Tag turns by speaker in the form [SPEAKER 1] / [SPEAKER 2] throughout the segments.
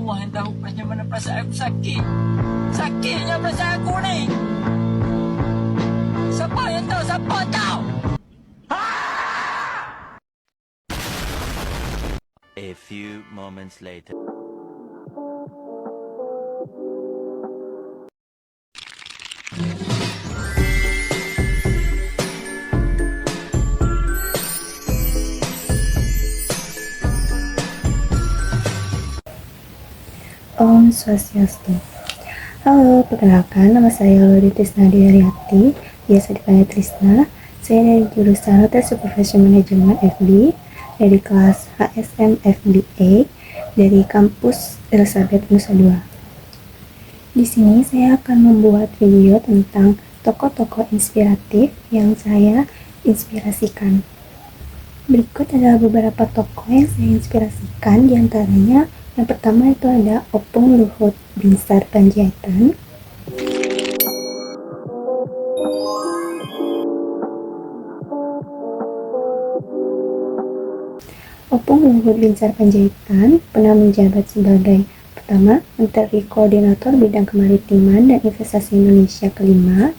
[SPEAKER 1] Allah yang tahu macam mana perasaan aku sakit. Sakitnya perasaan aku ni. Siapa yang tahu? Siapa tahu?
[SPEAKER 2] A few moments later.
[SPEAKER 3] Om Swastiastu. Halo, perkenalkan nama saya Lori Trisna Diaryati, biasa dipanggil Trisna. Saya dari jurusan Hotel Supervision Management FB dari kelas HSM FBA dari kampus Elizabeth Nusa Dua. Di sini saya akan membuat video tentang tokoh-tokoh inspiratif yang saya inspirasikan. Berikut adalah beberapa tokoh yang saya inspirasikan, diantaranya yang pertama itu ada Opung Luhut Binsar Panjaitan. Opung Luhut Binsar Panjaitan pernah menjabat sebagai pertama Menteri Koordinator Bidang Kemaritiman dan Investasi Indonesia kelima,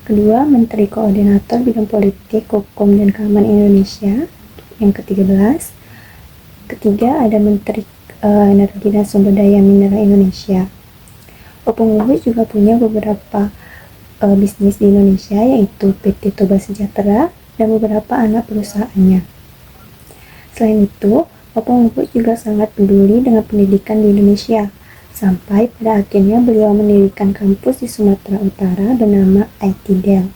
[SPEAKER 3] kedua Menteri Koordinator Bidang Politik, Hukum, dan Keamanan Indonesia yang ke-13, ketiga ada Menteri Energi dan Sumber Daya Mineral Indonesia. Opung Luhut juga punya beberapa bisnis di Indonesia, yaitu PT Toba Sejahtera dan beberapa anak perusahaannya. Selain itu, Opung Luhut juga sangat peduli dengan pendidikan di Indonesia, sampai pada akhirnya beliau mendirikan kampus di Sumatera Utara bernama ITDEL,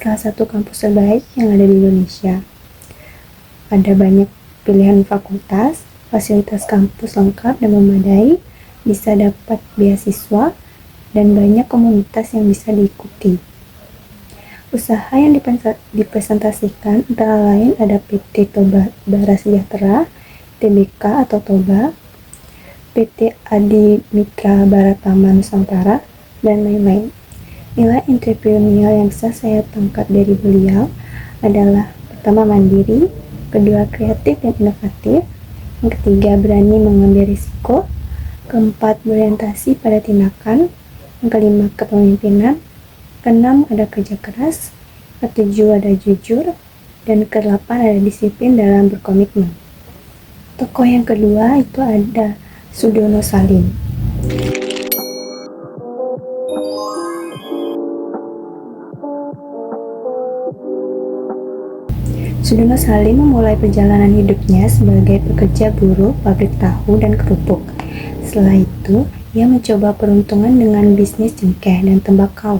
[SPEAKER 3] salah satu kampus terbaik yang ada di Indonesia. Ada banyak pilihan fakultas, fasilitas kampus lengkap dan memadai, bisa dapat beasiswa, dan banyak komunitas yang bisa diikuti. Usaha yang dipresentasikan antara lain ada PT Toba Bara Sejahtera, TBK atau Toba, PT Adi Mitra Baratama Nusantara, dan lain-lain. Nilai entrepreneurial yang bisa saya tangkap dari beliau adalah pertama mandiri, kedua kreatif dan inovatif, yang ketiga berani mengambil risiko, keempat berorientasi pada tindakan, yang kelima kepemimpinan, keenam ada kerja keras, ketujuh ada jujur, dan kedelapan ada disiplin dalam berkomitmen. Tokoh yang kedua itu ada Sudono Salim. Sudono Salim memulai perjalanan hidupnya sebagai pekerja buruh pabrik tahu dan kerupuk. Setelah itu, ia mencoba peruntungan dengan bisnis cengkeh dan tembakau.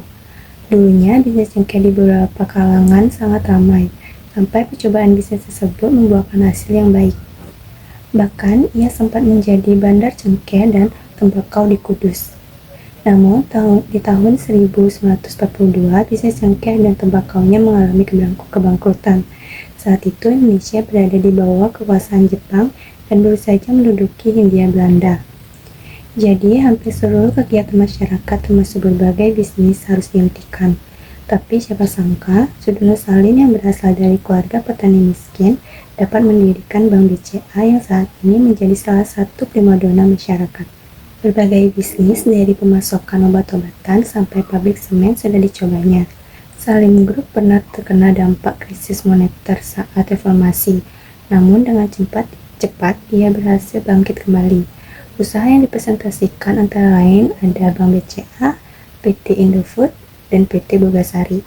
[SPEAKER 3] Dulunya, bisnis cengkeh di beberapa kalangan sangat ramai, sampai percobaan bisnis tersebut membuahkan hasil yang baik. Bahkan, ia sempat menjadi bandar cengkeh dan tembakau di Kudus. Namun, di tahun 1942, bisnis cengkeh dan tembakaunya mengalami kebangkrutan. Saat itu Indonesia berada di bawah kekuasaan Jepang dan baru saja menduduki Hindia Belanda. Jadi hampir seluruh kegiatan masyarakat termasuk berbagai bisnis harus dihentikan. Tapi siapa sangka Sudono Salim yang berasal dari keluarga petani miskin dapat mendirikan Bank BCA yang saat ini menjadi salah satu primadona masyarakat. Berbagai bisnis dari pemasokan obat-obatan sampai pabrik semen sudah dicobanya. Salim Group pernah terkena dampak krisis moneter saat reformasi, namun dengan cepat ia berhasil bangkit kembali. Usaha yang dipresentasikan antara lain ada Bank BCA, PT Indofood, dan PT Bogasari.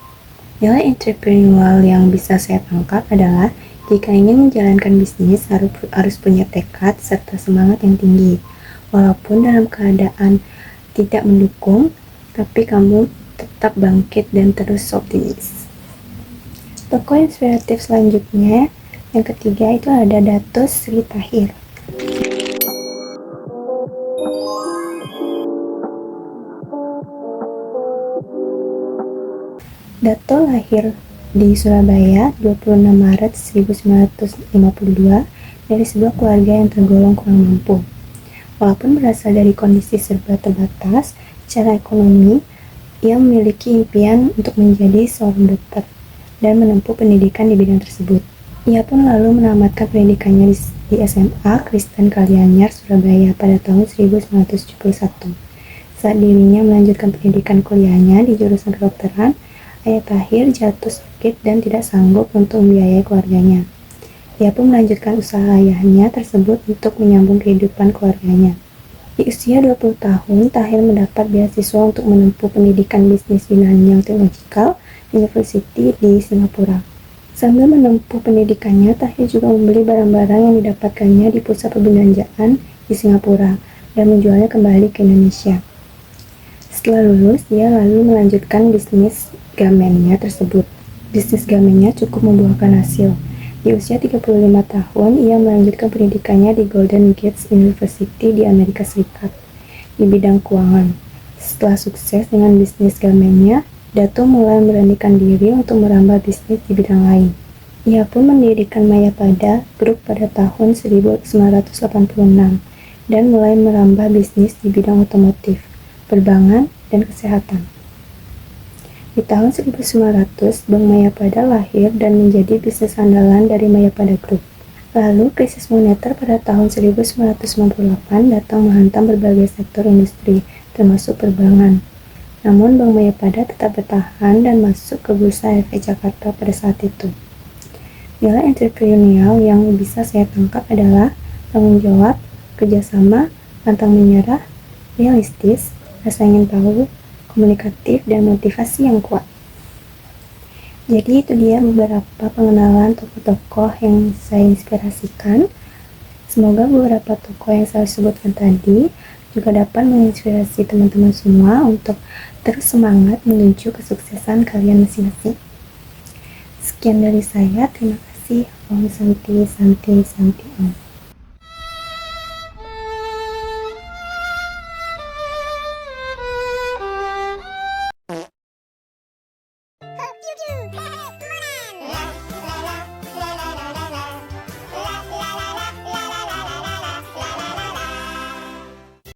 [SPEAKER 3] Nilai entrepreneurial yang bisa saya tangkap adalah jika ingin menjalankan bisnis harus punya tekad serta semangat yang tinggi. Walaupun dalam keadaan tidak mendukung, tapi kamu tetap bangkit dan terus optimis. Tokoh inspiratif selanjutnya, yang ketiga itu ada Dato Sri Tahir. Dato lahir di Surabaya 26 Maret 1952 dari sebuah keluarga yang tergolong kurang mampu. Walaupun berasal dari kondisi serba terbatas secara ekonomi, ia memiliki impian untuk menjadi seorang dokter dan menempuh pendidikan di bidang tersebut. Ia pun lalu menamatkan pendidikannya di SMA Kristen Kalianyar, Surabaya pada tahun 1971. Saat dirinya melanjutkan pendidikan kuliahnya di jurusan kedokteran, Ayah Tahir jatuh sakit dan tidak sanggup untuk membiayai keluarganya. Ia pun melanjutkan usaha ayahnya tersebut untuk menyambung kehidupan keluarganya. Di usia 20 tahun, Tahir mendapat beasiswa untuk menempuh pendidikan bisnis di Nanyang Technological University di Singapura. Sambil menempuh pendidikannya, Tahir juga membeli barang-barang yang didapatkannya di pusat perbelanjaan di Singapura dan menjualnya kembali ke Indonesia. Setelah lulus, dia lalu melanjutkan bisnis gamennya tersebut. Bisnis gamennya cukup membuahkan hasil. Di usia 35 tahun, ia melanjutkan pendidikannya di Golden Gate University di Amerika Serikat di bidang keuangan. Setelah sukses dengan bisnis gamennya, Dato mulai memberanikan diri untuk merambah bisnis di bidang lain. Ia pun mendirikan Mayapada Group pada tahun 1986 dan mulai merambah bisnis di bidang otomotif, perbankan, dan kesehatan. Di tahun 1900, Bank Mayapada lahir dan menjadi bisnis andalan dari Mayapada Group. Lalu, krisis moneter pada tahun 1998 datang menghantam berbagai sektor industri, termasuk perbankan. Namun, Bank Mayapada tetap bertahan dan masuk ke Bursa Efek Jakarta pada saat itu. Nilai entrepreneurial yang bisa saya tangkap adalah tanggung jawab, kerjasama, pantang menyerah, realistis, rasa ingin tahu, komunikatif, dan motivasi yang kuat. Jadi itu dia beberapa pengenalan tokoh-tokoh yang saya inspirasikan. Semoga beberapa tokoh yang saya sebutkan tadi juga dapat menginspirasi teman-teman semua untuk terus semangat menuju kesuksesan kalian masing-masing. Sekian dari saya, terima kasih. Om Santi Santi Santi Om.